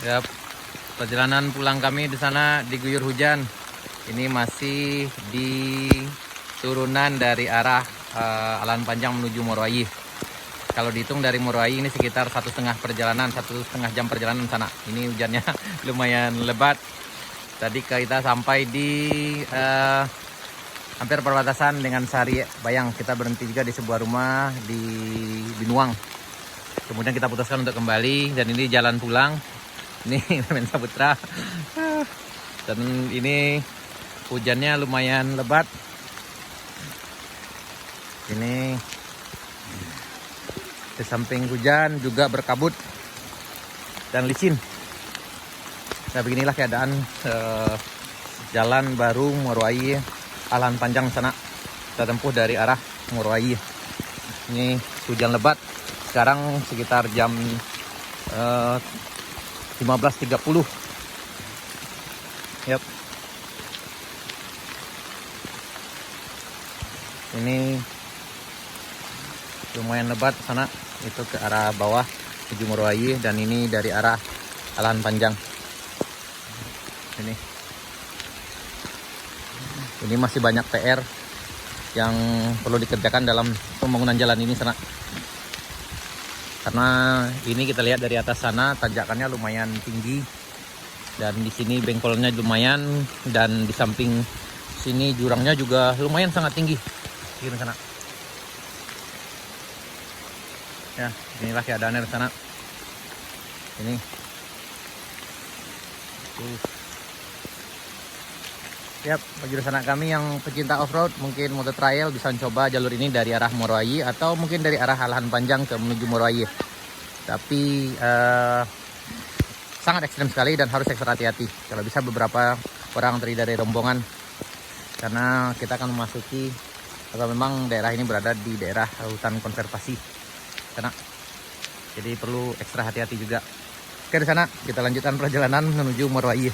Ya, perjalanan pulang kami di sana diguyur hujan. Ini masih di turunan dari arah Alan Panjang menuju Morowali. Kalau dihitung dari Morowali ini sekitar 1,5 jam perjalanan sana. Ini hujannya lumayan lebat. Tadi kita sampai di hampir perbatasan dengan Sari Bayang. Kita berhenti juga di sebuah rumah di Binuang. Kemudian kita putuskan untuk kembali dan ini jalan pulang. Ini Mensa Putra. Dan ini hujannya lumayan lebat. Ini di samping hujan juga berkabut dan licin. Nah, beginilah keadaan jalan baru Morowali Alan Panjang sana. Kita tempuh dari arah Morowali. Ini hujan lebat. Sekarang sekitar jam 15.30. Yap. Ini lumayan lebat sana, itu ke arah bawah menuju Morowali dan ini dari arah Alan Panjang. Ini masih banyak PR yang perlu dikerjakan dalam pembangunan jalan ini sana. Karena ini kita lihat dari atas sana tanjakannya lumayan tinggi dan di sini bengkolnya lumayan dan di samping sini jurangnya juga lumayan sangat tinggi di sana. Ya, inilah keadaannya di sana. Ini. Yap, bagi rekan kami yang pecinta off-road mungkin motor trail bisa coba jalur ini dari arah Morowali atau mungkin dari arah Alan Panjang ke menuju Morowali. Tapi sangat ekstrem sekali dan harus ekstra hati-hati. Kalau bisa beberapa orang terdiri dari rombongan karena kita akan memasuki atau memang daerah ini berada di daerah hutan konservasi. Jadi perlu ekstra hati-hati juga. Oke, di sana kita lanjutkan perjalanan menuju Morowali.